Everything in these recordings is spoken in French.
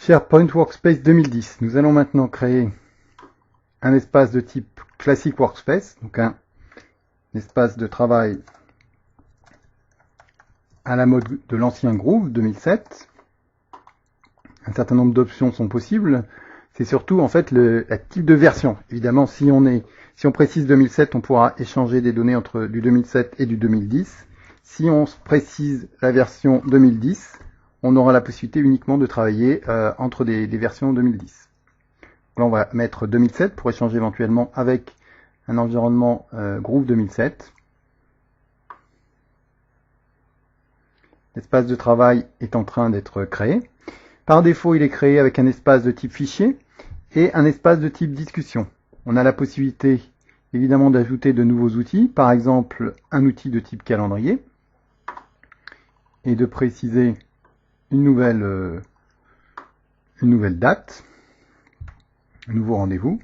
SharePoint Workspace 2010. Nous allons maintenant créer un espace de type Classic Workspace, donc un espace de travail à la mode de l'ancien Groove 2007. Un certain nombre d'options sont possibles. C'est surtout en fait le type de version. Évidemment, si on précise 2007, on pourra échanger des données entre du 2007 et du 2010. Si on précise la version 2010, on aura la possibilité uniquement de travailler entre des versions 2010. Là, on va mettre 2007 pour échanger éventuellement avec un environnement Groove 2007. L'espace de travail est en train d'être créé. Par défaut, il est créé avec un espace de type fichier et un espace de type discussion. On a la possibilité évidemment d'ajouter de nouveaux outils, par exemple un outil de type calendrier, et de préciser une nouvelle date, un nouveau rendez-vous.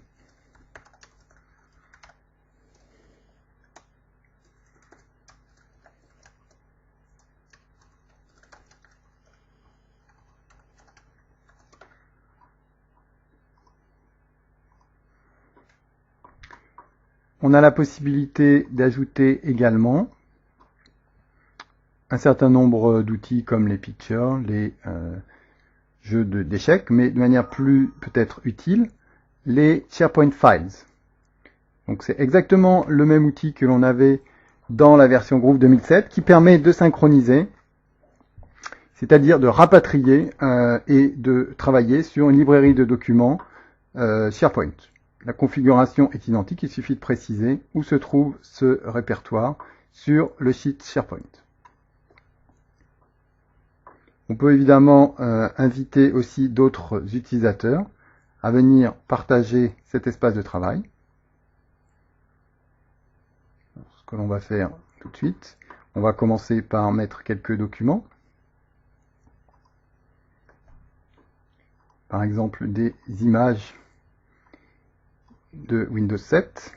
On a la possibilité d'ajouter également un certain nombre d'outils comme les pictures, les jeux d'échecs, mais de manière plus peut-être utile, les SharePoint Files. Donc c'est exactement le même outil que l'on avait dans la version Groove 2007 qui permet de synchroniser, c'est-à-dire de rapatrier et de travailler sur une librairie de documents SharePoint. La configuration est identique, il suffit de préciser où se trouve ce répertoire sur le sheet SharePoint. On peut évidemment inviter aussi d'autres utilisateurs à venir partager cet espace de travail. Ce que l'on va faire tout de suite, on va commencer par mettre quelques documents. Par exemple, des images de Windows 7.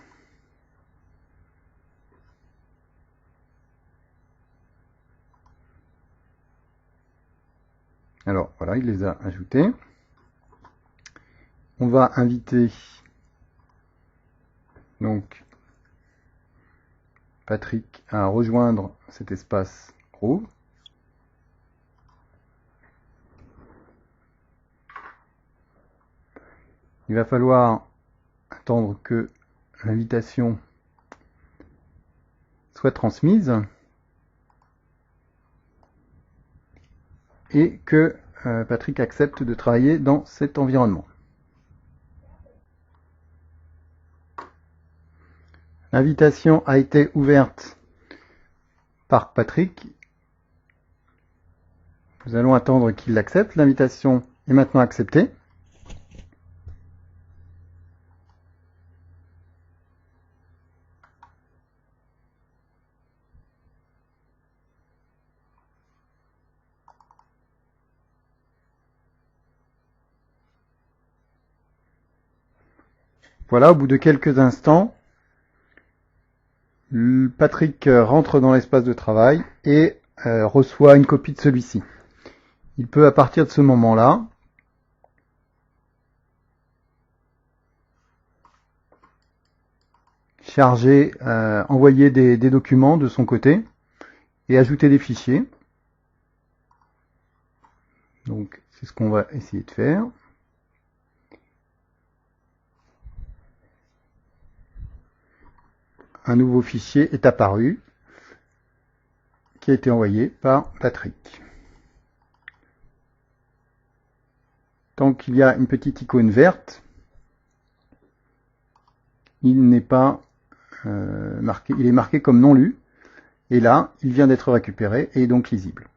Alors voilà, il les a ajoutés. On va inviter donc Patrick à rejoindre cet espace Groove. Il va falloir attendre que l'invitation soit transmise et que Patrick accepte de travailler dans cet environnement. L'invitation a été ouverte par Patrick. Nous allons attendre qu'il l'accepte. L'invitation est maintenant acceptée. Voilà, au bout de quelques instants, Patrick rentre dans l'espace de travail et reçoit une copie de celui-ci. Il peut à partir de ce moment-là charger, envoyer des documents de son côté et ajouter des fichiers. Donc c'est ce qu'on va essayer de faire. Un nouveau fichier est apparu qui a été envoyé par Patrick. Tant qu'il y a une petite icône verte, il n'est pas marqué, il est marqué comme non lu, et là, il vient d'être récupéré et est donc lisible.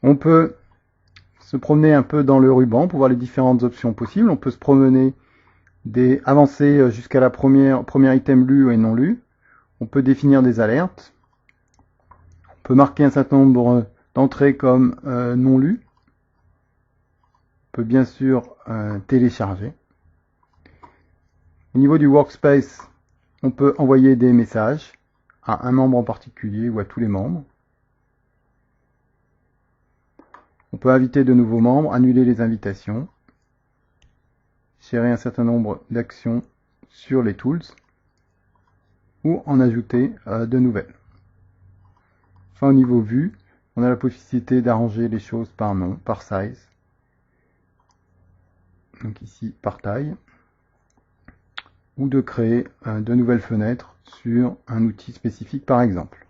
On peut se promener un peu dans le ruban pour voir les différentes options possibles. On peut se promener avancer jusqu'à la premier item lu et non lu. On peut définir des alertes. On peut marquer un certain nombre d'entrées comme non lu. On peut bien sûr télécharger. Au niveau du workspace, on peut envoyer des messages à un membre en particulier ou à tous les membres. On peut inviter de nouveaux membres, annuler les invitations, gérer un certain nombre d'actions sur les tools ou en ajouter de nouvelles. Enfin, au niveau vue, on a la possibilité d'arranger les choses par nom, par size, donc ici par taille, ou de créer de nouvelles fenêtres sur un outil spécifique par exemple.